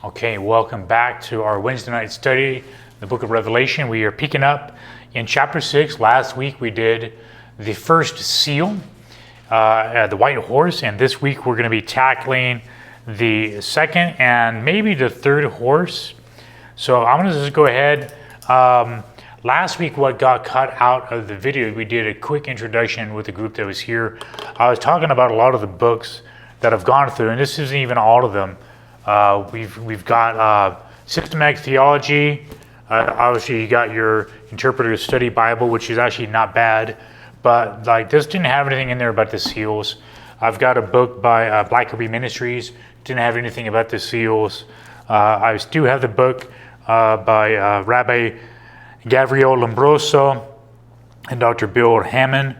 Okay, welcome back to our Wednesday night study, the book of Revelation. We are picking up in chapter 6. Last week we did the first seal, the white horse, and this week we're going to be tackling the second and maybe the third horse. So I'm going to just go ahead. Last week what got cut out of the video, we did a quick introduction with the group that was here. I was talking about a lot of the books that I've gone through, and this isn't even all of them. We've got systematic theology. Obviously, you got your Interpreter's Study Bible, which is actually not bad, but like this didn't have anything in there about the seals. I've got a book by Black Ruby Ministries. Didn't have anything about the seals. I do have the book by Rabbi Gabriel Lombroso and Dr. Bill Hammond.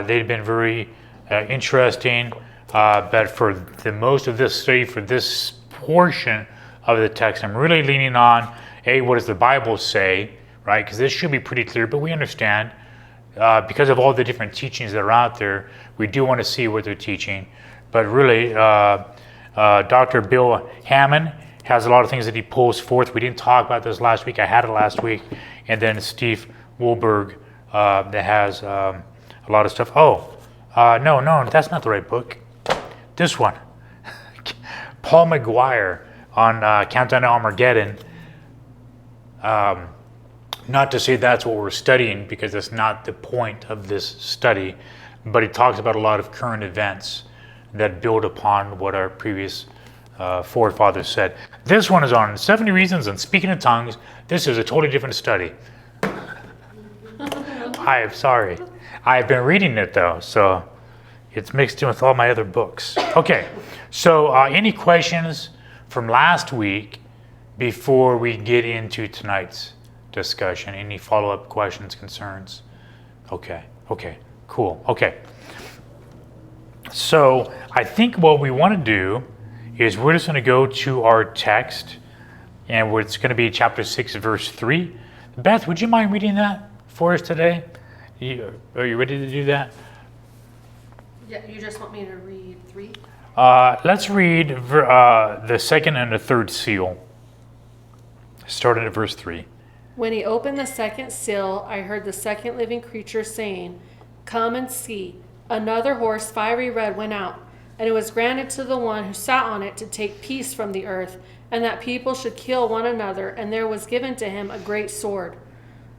They've been very interesting. But for the most of this study, for this portion of the text, I'm really leaning on, what does the Bible say, right? Because this should be pretty clear, but we understand because of all the different teachings that are out there, we do want to see what they're teaching. But really, Dr. Bill Hammond has a lot of things that he pulls forth. We didn't talk about this last week. I had it last week. And then Steve Wohlberg that has a lot of stuff. No, that's not the right book. This one. Paul McGuire on Countdown to Armageddon. Not to say that's what we're studying, because that's not the point of this study, but he talks about a lot of current events that build upon what our previous forefathers said. This one is on 70 Reasons on Speaking in Tongues. This is a totally different study. I am sorry. I've been reading it though, so it's mixed in with all my other books. Okay, so any questions from last week before we get into tonight's discussion? Any follow-up questions, concerns? Okay, cool. Okay, so I think what we want to do is we're just going to go to our text, and it's going to be chapter 6, verse 3. Beth, would you mind reading that for us today? Are you ready to do that? Yeah, you just want me to read 3? Let's read the second and the third seal, starting at verse 3. When he opened the second seal, I heard the second living creature saying, "Come and see." Another horse, fiery red, went out, and it was granted to the one who sat on it to take peace from the earth, and that people should kill one another, and there was given to him a great sword.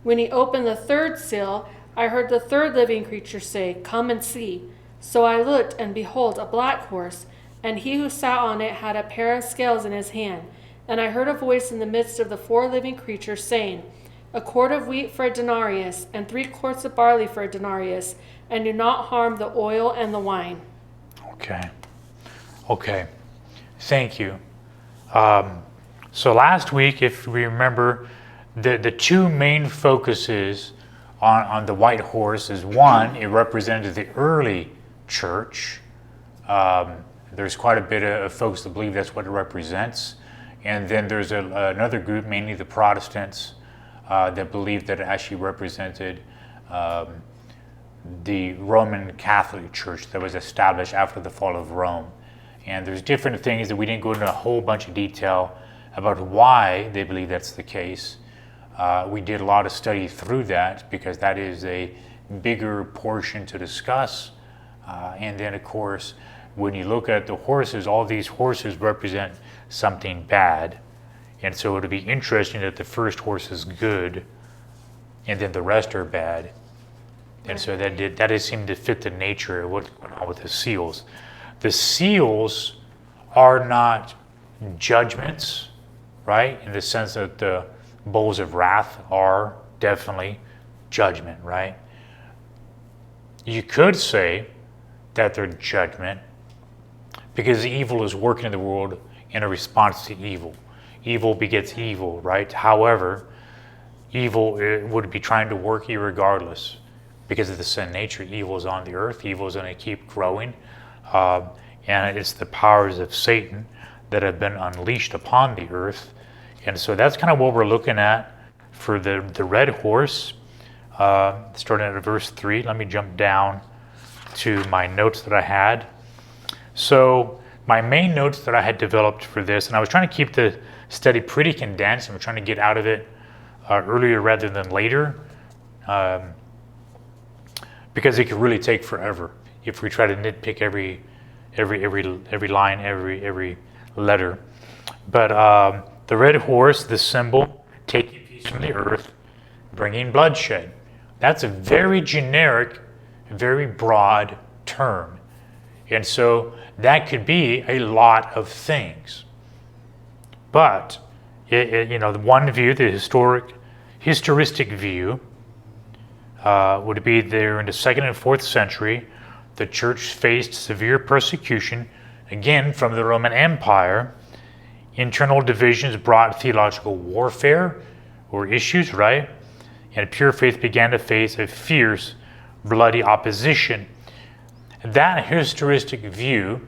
When he opened the third seal, I heard the third living creature say, "Come and see." So I looked, and behold, a black horse, and he who sat on it had a pair of scales in his hand. And I heard a voice in the midst of the 4 living creatures saying, "A quart of wheat for a denarius, and 3 quarts of barley for a denarius, and do not harm the oil and the wine." Okay. Thank you. So last week, if we remember, the two main focuses on the white horse is, one, it represented the early church. There's quite a bit of folks that believe that's what it represents. And then there's another group, mainly the Protestants, that believe that it actually represented the Roman Catholic Church that was established after the fall of Rome. And there's different things that we didn't go into a whole bunch of detail about why they believe that's the case. We did a lot of study through that because that is a bigger portion to discuss. And then, of course, when you look at the horses, all these horses represent something bad. And so it'll be interesting that the first horse is good and then the rest are bad. And so that did seem to fit the nature of what's going on with the seals. The seals are not judgments, right? In the sense that the bowls of wrath are definitely judgment, right? You could say that they're judgment because evil is working in the world in a response to evil. Evil begets evil, right? However, evil would be trying to work irregardless because of the sin nature. Evil is on the earth. Evil is going to keep growing. And it's the powers of Satan that have been unleashed upon the earth. And so that's kind of what we're looking at for the red horse. Starting at verse 3. Let me jump down to my notes that I had. So my main notes that I had developed for this, and I was trying to keep the study pretty condensed, and we're trying to get out of it earlier rather than later, because it could really take forever if we try to nitpick every line, every letter. But the red horse, the symbol, taking peace from the earth, bringing bloodshed. That's a very generic, very broad term. And so that could be a lot of things. But, the one view, the historistic view, would be there in the 2nd and 4th century, the church faced severe persecution, again from the Roman Empire. Internal divisions brought theological warfare or issues, right? And pure faith began to face a fierce, bloody opposition. That historistic view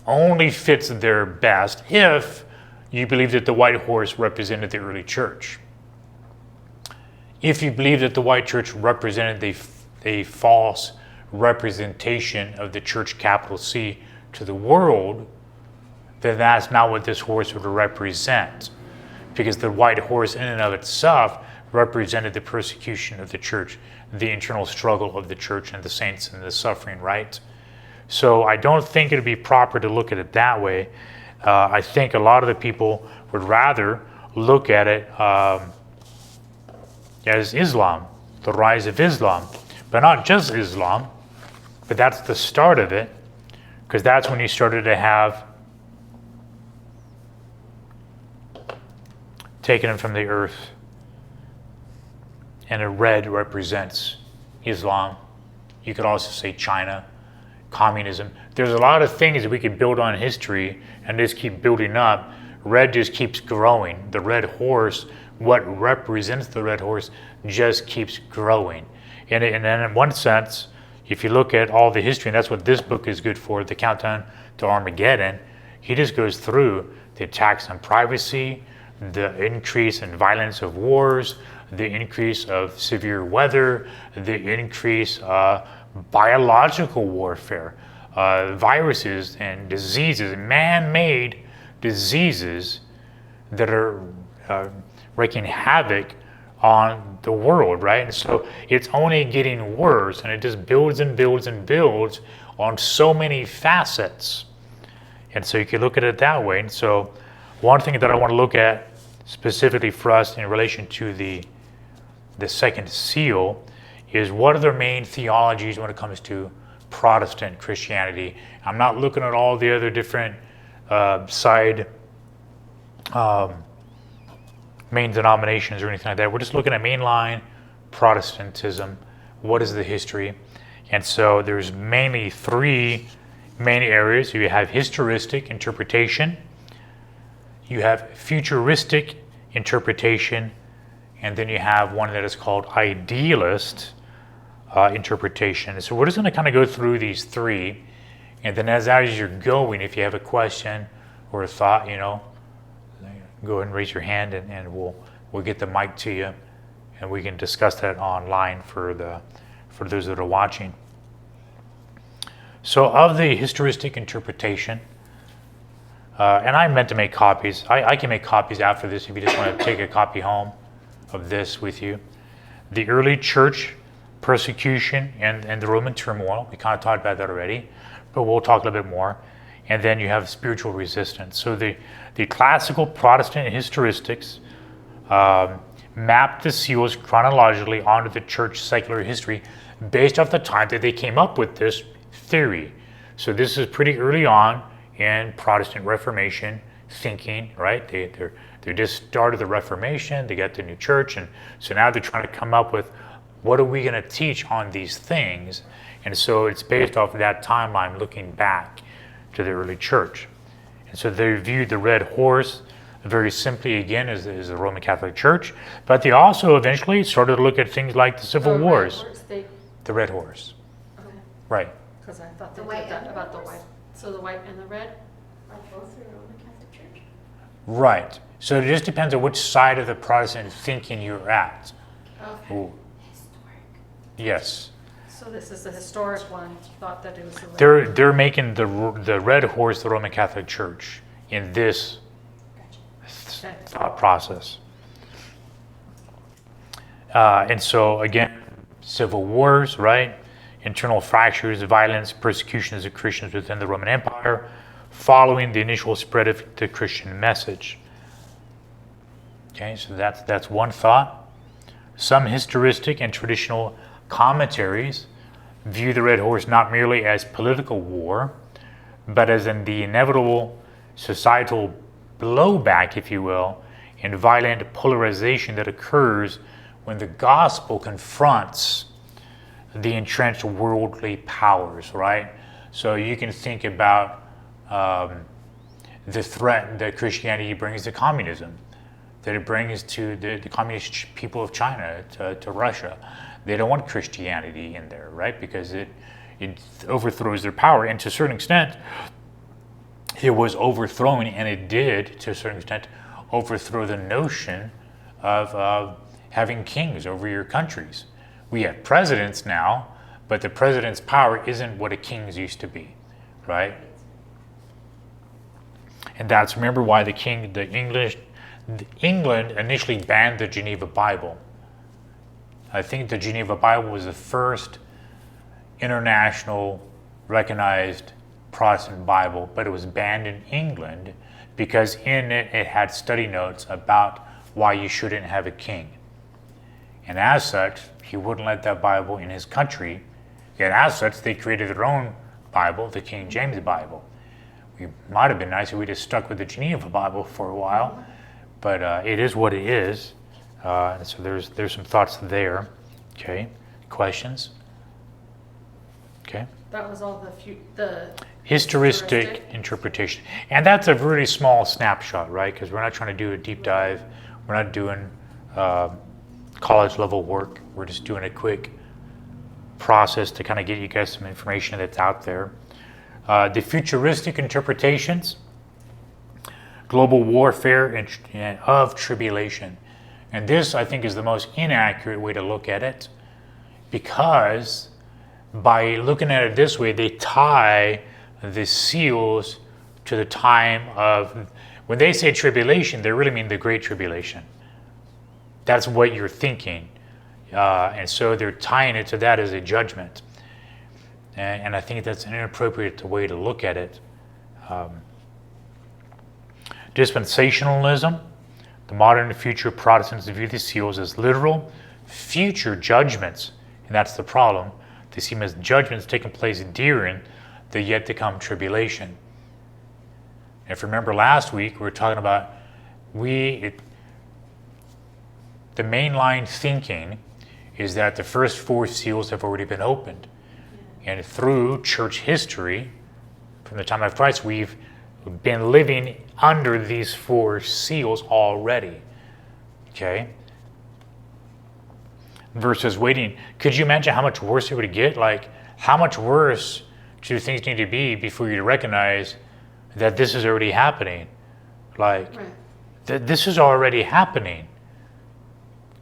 only fits there best if you believe that the white horse represented the early church. If you believe that the white church represented a false representation of the church, capital C, to the world, then that's not what this horse would represent. Because the white horse in and of itself represented the persecution of the church, the internal struggle of the church and the saints and the suffering, right? So I don't think it would be proper to look at it that way. I think a lot of the people would rather look at it as Islam, the rise of Islam. But not just Islam, but that's the start of it, because that's when you started to have taken from the earth. And a red represents Islam. You could also say China, communism. There's a lot of things that we could build on history and just keep building up. Red just keeps growing. The red horse, what represents the red horse, just keeps growing. And then in one sense, if you look at all the history, and that's what this book is good for, the Countdown to Armageddon, he just goes through the attacks on privacy, the increase in violence of wars, the increase of severe weather, the increase biological warfare, viruses and diseases, man-made diseases that are wreaking havoc on the world, right? And so it's only getting worse, and it just builds and builds and builds on so many facets. And so you can look at it that way. And so one thing that I want to look at specifically for us in relation to the second seal is what are their main theologies when it comes to Protestant Christianity. I'm not looking at all the other different side main denominations or anything like that. We're just looking at mainline Protestantism. What is the history? And so there's mainly three main areas. You have historistic interpretation, you have futuristic interpretation, and then you have one that is called idealist interpretation. So we're just going to kind of go through these three, and then as you're going, if you have a question or a thought, go ahead and raise your hand, and we'll get the mic to you, and we can discuss that online for those that are watching. So of the historistic interpretation, and I meant to make copies. I can make copies after this if you just want to take a copy home of this with you. The early church persecution and the Roman turmoil. We kind of talked about that already, but we'll talk a little bit more. And then you have spiritual resistance. So the classical Protestant historistics mapped the seals chronologically onto the church secular history based off the time that they came up with this theory. So this is pretty early on in Protestant Reformation thinking, right? They just started the Reformation, they got the new church, and so now they're trying to come up with what are we going to teach on these things. And so it's based off of that timeline looking back to the early church. And so they viewed the red horse very simply again as the Roman Catholic Church, but they also eventually started to look at things like the Civil Wars. The red horse. Okay. Right. Because I thought they The white did that and the about the red? white. So the white and the red? Like both are Roman Catholic Church? Right. So it just depends on which side of the Protestant thinking you're at. Okay. Ooh. Historic. Yes. So this is the historic one, thought that it was the They're making the red horse the Roman Catholic Church in this Okay. thought process. And so again, civil wars, right? Internal fractures, violence, persecutions of Christians within the Roman Empire, following the initial spread of the Christian message. Okay, so that's one thought. Some historicistic and traditional commentaries view the Red Horse not merely as political war, but as in the inevitable societal blowback, if you will, and violent polarization that occurs when the gospel confronts the entrenched worldly powers, right? So you can think about the threat that Christianity brings to communism, that it brings to the communist people of China, to Russia. They don't want Christianity in there, right? Because it overthrows their power. And to a certain extent, it was overthrown, and it did, to a certain extent, overthrow the notion of having kings over your countries. We have presidents now, but the president's power isn't what a king's used to be, right? And that's, remember, why England initially banned the Geneva Bible. I think the Geneva Bible was the first international recognized Protestant Bible, but it was banned in England because in it had study notes about why you shouldn't have a king. And as such, he wouldn't let that Bible in his country. And as such, they created their own Bible, the King James Bible. It might have been nice if we just stuck with the Geneva Bible for a while, but it is what it is. And so there's some thoughts there. Okay, questions? Okay. That was all the Historistic interpretation. And that's a really small snapshot, right? Because we're not trying to do a deep dive. We're not doing college level work. We're just doing a quick process to kind of get you guys some information that's out there. The futuristic interpretations, global warfare and of tribulation. And this, I think, is the most inaccurate way to look at it, because by looking at it this way, they tie the seals to the time of, when they say tribulation, they really mean the Great Tribulation. That's what you're thinking. And so they're tying it to that as a judgment. And I think that's an inappropriate way to look at it. Dispensationalism. The modern and future Protestants view the seals as literal future judgments. And that's the problem. They see them as judgments taking place during the yet to come tribulation. If you remember last week, we were talking about the mainline thinking is that the first four seals have already been opened. And through church history, from the time of Christ, we've been living under these four seals already. Okay? Versus waiting. Could you imagine how much worse it would get? Like, how much worse do things need to be before you recognize that this is already happening? Like, this is already happening.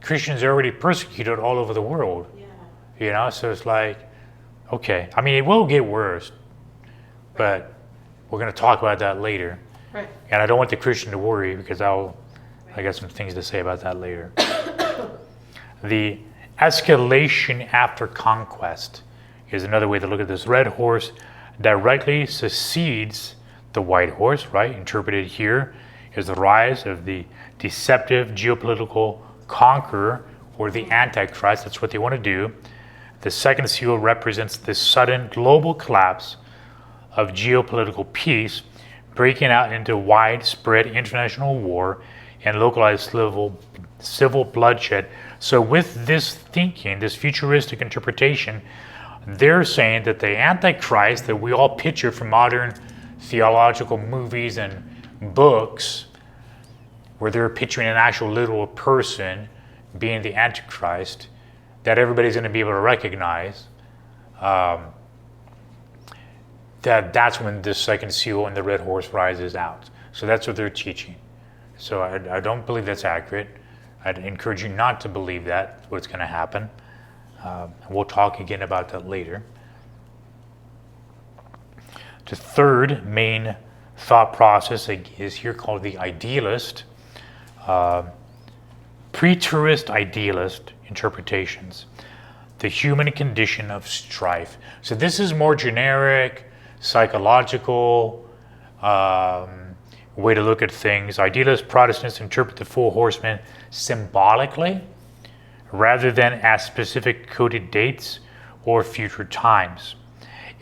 Christians are already persecuted all over the world. Yeah. You know, so it's like, okay. I mean, it will get worse, but we're going to talk about that later. Right. And I don't want the Christian to worry, because I got some things to say about that later. The escalation after conquest is another way to look at this. Red horse directly succeeds the white horse, right? Interpreted here is the rise of the deceptive geopolitical conqueror, or the Antichrist. That's what they want to do. The second seal represents the sudden global collapse of geopolitical peace, breaking out into widespread international war and localized civil bloodshed. So with this thinking, this futuristic interpretation, they're saying that the Antichrist that we all picture from modern theological movies and books, where they're picturing an actual literal person being the Antichrist, that everybody's going to be able to recognize, that's when the second seal and the red horse rises out. So that's what they're teaching. So I don't believe that's accurate. I'd encourage you not to believe that, what's going to happen. We'll talk again about that later. The third main thought process is here called the idealist, preterist idealist interpretations, the human condition of strife. So this is more generic, psychological way to look at things. Idealist Protestants interpret the four horsemen symbolically rather than as specific coded dates or future times.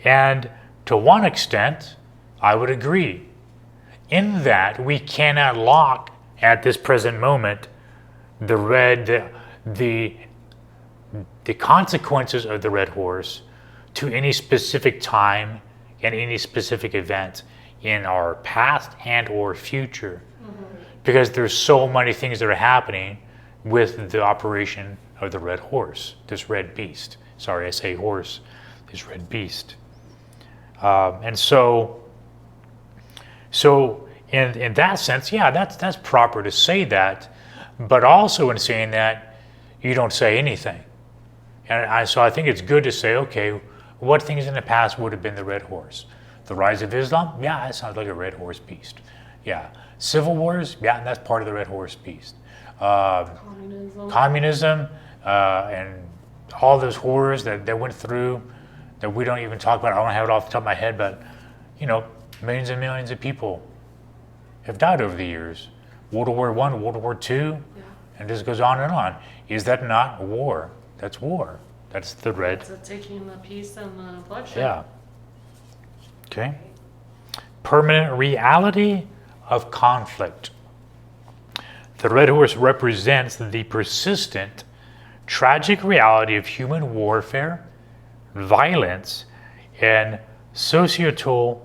And to one extent, I would agree, in that we cannot lock at this present moment the consequences of the red horse to any specific time and any specific event in our past and or future. Because there's so many things that are happening with the operation of the red horse, this red beast. Sorry, I say horse, this red beast. And so in that sense, yeah, that's proper to say that, but also in saying that, you don't say anything. And so I think it's good to say, okay, what things in the past would have been the red horse? The rise of Islam? Yeah, that sounds like a red horse beast. Yeah. Civil wars? Yeah, that's part of the red horse beast. Communism, and all those horrors that went through that we don't even talk about. I don't have it off the top of my head, but millions and millions of people have died over the years. World War I, World War II, and this goes on and on. Is that not war? That's war. That's the red. It's taking the peace and the bloodshed. Yeah. Okay. Permanent reality of conflict. The red horse represents the persistent, tragic reality of human warfare, violence, and societal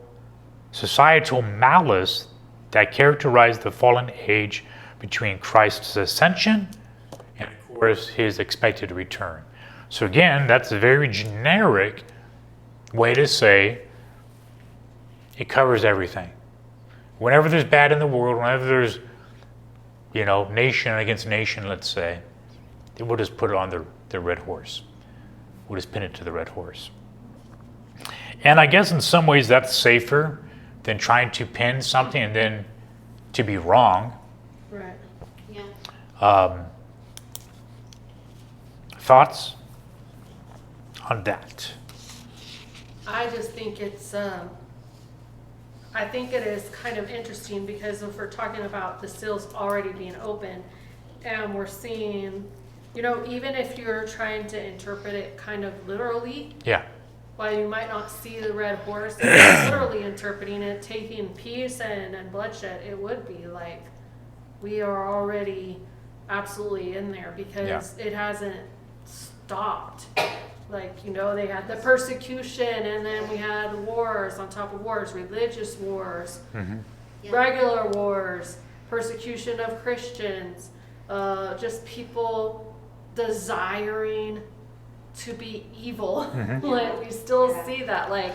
malice that characterized the fallen age between Christ's ascension and, of course, his expected return. So again, that's a very generic way to say it covers everything. Whenever there's bad in the world, whenever there's, nation against nation, let's say, we'll just put it on the red horse. We'll just pin it to the red horse. And I guess in some ways that's safer than trying to pin something and then to be wrong. Right. Yeah. Thoughts on that? I just think it's, I think it is kind of interesting because if we're talking about the seals already being open and we're seeing, even if you're trying to interpret it kind of literally, Yeah. while you might not see the red horse, if you're literally interpreting it, taking peace and bloodshed, it would be like we are already absolutely in there because it hasn't stopped. Like, they had the persecution and then we had wars on top of wars, religious wars, Yeah. regular wars, persecution of Christians, just people desiring to be evil. Like, we still see that, like,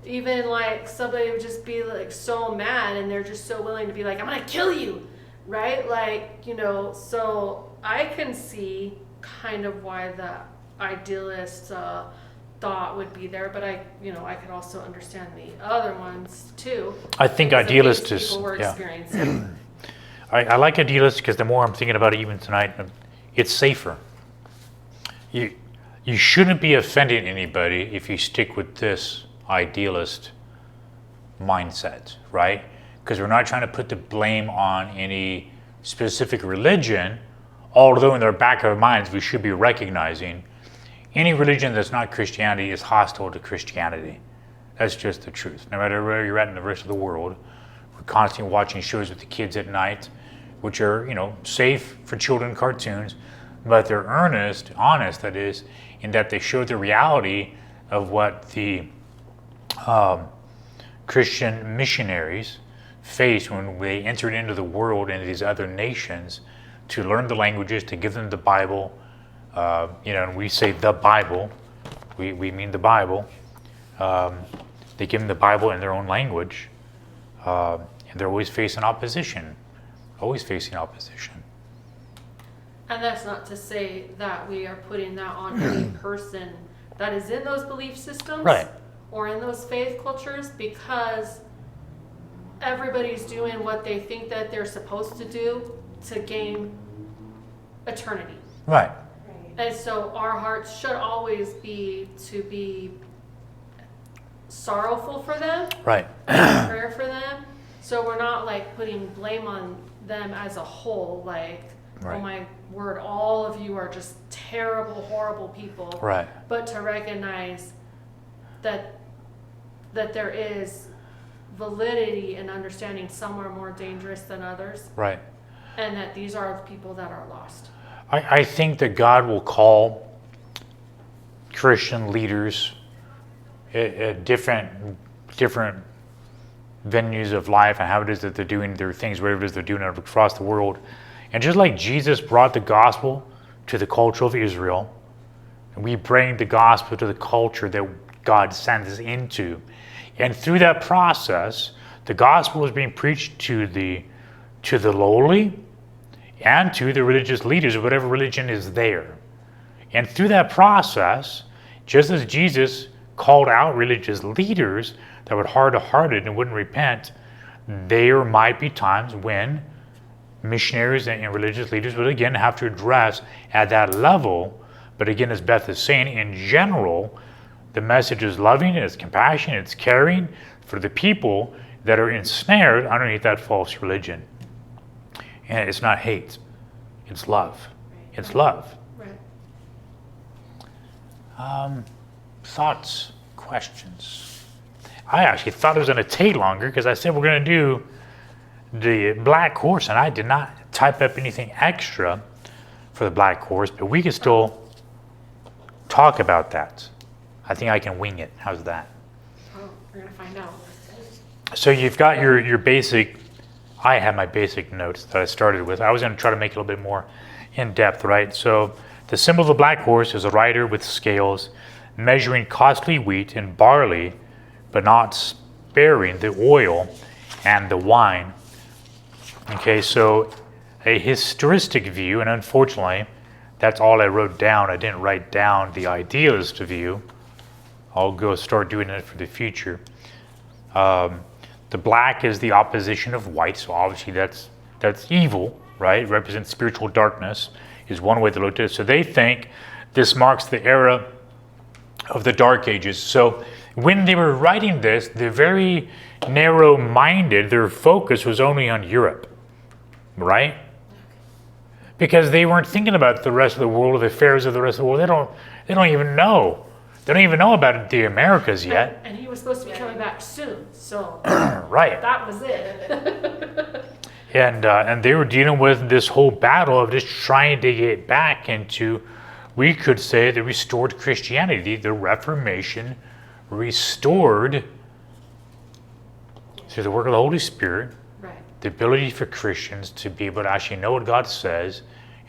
even like somebody would just be like so mad and they're just so willing to be like, I'm gonna kill you, right? Like, so I can see kind of why the idealist thought would be there, but I could also understand the other ones too. I think because of idealist things is, people were yeah. experiencing. I like idealist because the more I'm thinking about it even tonight, it's safer. You shouldn't be offending anybody if you stick with this idealist mindset, right? Because we're not trying to put the blame on any specific religion, although in the back of our minds we should be recognizing any religion that's not Christianity is hostile to Christianity. That's just the truth. No matter where you're at in the rest of the world, we're constantly watching shows with the kids at night, which are, safe for children cartoons, but they're honest, that is, in that they show the reality of what the Christian missionaries faced when they entered into the world and these other nations to learn the languages, to give them the Bible. And we say the Bible, we mean the Bible. They give them the Bible in their own language, and they're always facing opposition. And that's not to say that we are putting that on any person that is in those belief systems. Right. Or in those faith cultures, because everybody's doing what they think that they're supposed to do to gain eternity. Right. And so our hearts should always be to be sorrowful for them, Right. prayer for them. So we're not like putting blame on them as a whole, like, Right. oh my word, all of you are just terrible, horrible people. Right. But to recognize that there is validity and understanding some are more dangerous than others, Right. and that these are the people that are lost. I think that God will call Christian leaders at different venues of life and how it is that they're doing their things, whatever it is they're doing across the world. And just like Jesus brought the gospel to the culture of Israel, and we bring the gospel to the culture that God sends us into. And through that process, the gospel is being preached to the lowly and to the religious leaders of whatever religion is there. And through that process, just as Jesus called out religious leaders that were hard-hearted and wouldn't repent, there might be times when missionaries and religious leaders would again have to address at that level. But again, as Beth is saying, in general, the message is loving, it's compassion, it's caring for the people that are ensnared underneath that false religion. And it's not hate, it's love. It's love. Right. Thoughts, questions? I actually thought it was going to take longer because I said we're going to do the black horse, and I did not type up anything extra for the black horse, but we can still talk about that. I think I can wing it. How's that? Oh, we're gonna find out. So you've got your basic, I had my basic notes that I started with. I was going to try to make it a little bit more in depth, right? So the symbol of the black horse is a rider with scales measuring costly wheat and barley, but not sparing the oil and the wine. Okay, so a historistic view, and unfortunately, that's all I wrote down. I didn't write down the idealist view. I'll go start doing it for the future. The black is the opposition of white, so obviously that's evil, right? It represents spiritual darkness, is one way to look at it. So they think this marks the era of the Dark Ages. So when they were writing this, they're very narrow-minded. Their focus was only on Europe, right? Because they weren't thinking about the rest of the world or the affairs of the rest of the world. They don't even know. They don't even know about the Americas yet. And he was supposed to be coming back soon, so Right. that was it. And they were dealing with this whole battle of just trying to get back into, we could say, the restored Christianity. The Reformation restored, through the work of the Holy Spirit, Right. the ability for Christians to be able to actually know what God says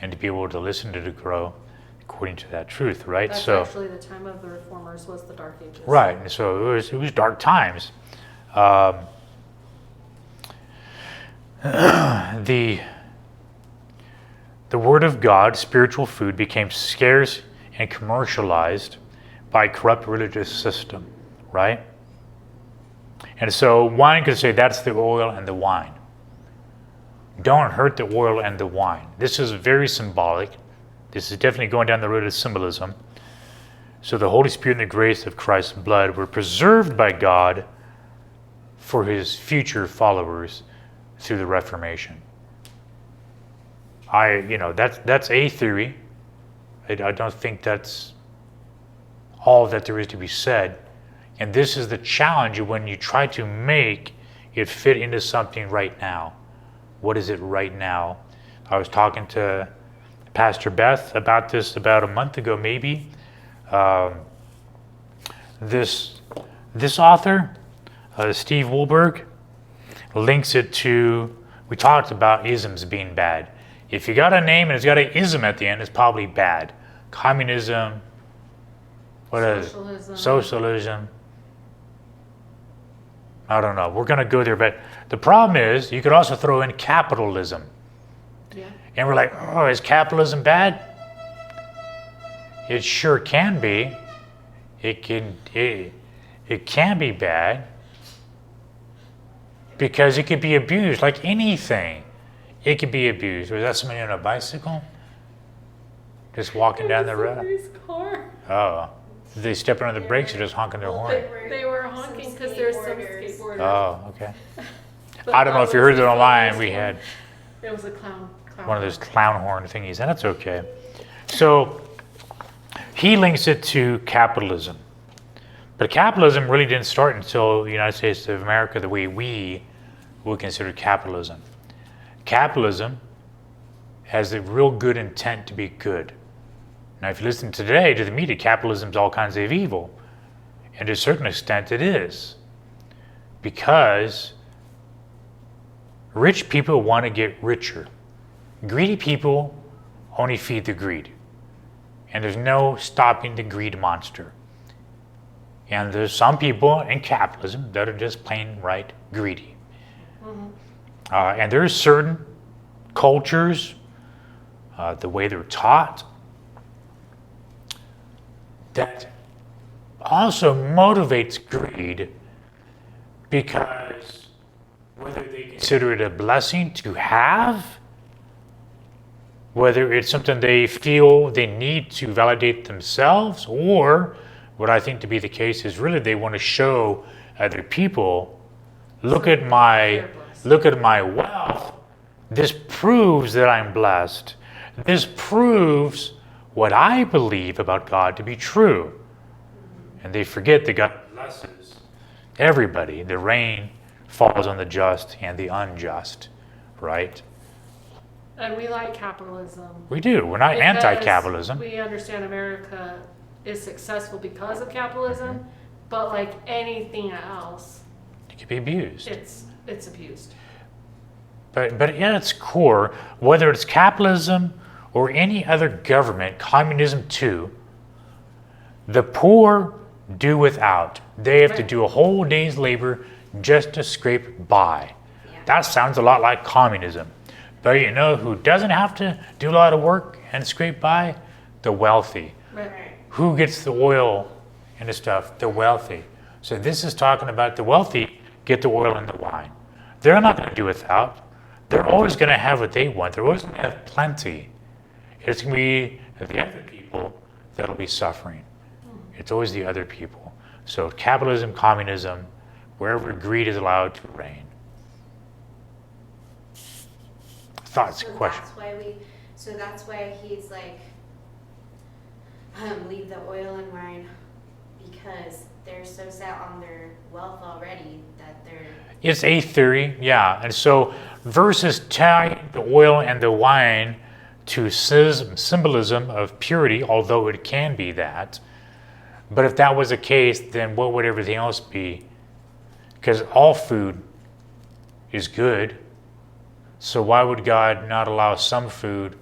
and to be able to listen to it grow according to that truth, right? That's So, actually the time of the Reformers was the Dark Ages. right. And so it was dark times. The Word of God, spiritual food, became scarce and commercialized by a corrupt religious system, right? And so one could say that's the oil and the wine. Don't hurt the oil and the wine. This is very symbolic. This is definitely going down the road of symbolism. So the Holy Spirit and the grace of Christ's blood were preserved by God for his future followers through the Reformation. That's a theory. I don't think that's all that there is to be said. And this is the challenge when you try to make it fit into something right now. What is it right now? I was talking to Pastor Beth about this about a month ago, maybe. This author, Steve Wohlberg, links it to, we talked about isms being bad. If you got a name and it's got an ism at the end, it's probably bad. Communism, Socialism. I don't know. We're going to go there, but the problem is you could also throw in capitalism. Yeah. And we're like, oh, is capitalism bad? It sure can be. It can be bad because it could be abused like anything. It could be abused. Was that somebody on a bicycle? Just walking down the road? Somebody's car. Oh. Did they step on the brakes or just honking their horn? They were honking because there's some skateboarders. Oh, okay. But I don't know if you heard it was online. the We funniest had one. It was a clown. one of those clown horn thingies, and that's okay. So he links it to capitalism. But capitalism really didn't start until the United States of America the way we would consider capitalism. Capitalism has a real good intent to be good. Now, if you listen today to the media, capitalism is all kinds of evil. And to a certain extent, it is. Because rich people want to get richer. Greedy people only feed the greed. And there's no stopping the greed monster. And there's some people in capitalism that are just plain right greedy. And there's certain cultures, the way they're taught, that also motivates greed because whether they consider it a blessing to have, whether it's something they feel they need to validate themselves, or what I think to be the case is really they want to show other people, look at my wealth. This proves that I'm blessed. This proves what I believe about God to be true. And they forget that God blesses everybody. The rain falls on the just and the unjust, right? And we like capitalism. We do. We're not Because anti-capitalism. We understand America is successful because of capitalism, but like anything else, It can be abused. it's abused. But at its core, whether it's capitalism or any other government, communism too, the poor do without. They have to do a whole day's labor just to scrape by. That sounds a lot like communism. But you know who doesn't have to do a lot of work and scrape by? The wealthy. Right. Who gets the oil and the stuff? The wealthy. So this is talking about the wealthy get the oil and the wine. They're not going to do without. They're always going to have what they want. They're always going to have plenty. It's going to be the other people that'll be suffering. It's always the other people. So capitalism, communism, wherever greed is allowed to reign. Thoughts, So question? that's why he's like, leave the oil and wine, because they're so set on their wealth already that they're. It's a theory, yeah. And so verses tie the oil and the wine to symbolism of purity, although it can be that. But if that was the case, then what would everything else be? Because all food is good. So why would God not allow some food?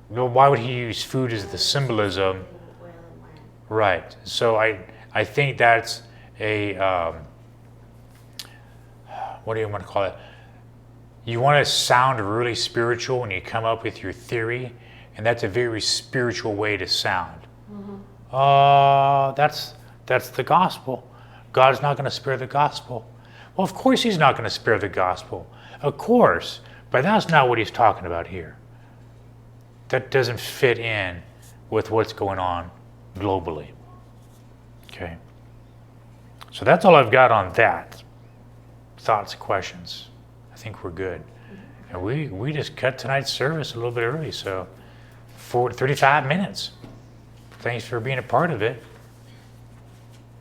Well, why would he use food as the symbolism? Oil and wine. Right. So I think that's a, what do you want to call it? You want to sound really spiritual when you come up with your theory, and that's a very spiritual way to sound. That's the gospel. God's not going to spare the gospel. Well, of course he's not going to spare the gospel. Of course. But that's not what he's talking about here. That doesn't fit in with what's going on globally. Okay. So that's all I've got on that. Thoughts, questions? I think we're good. And we just cut tonight's service a little bit early, so 35 minutes. Thanks for being a part of it.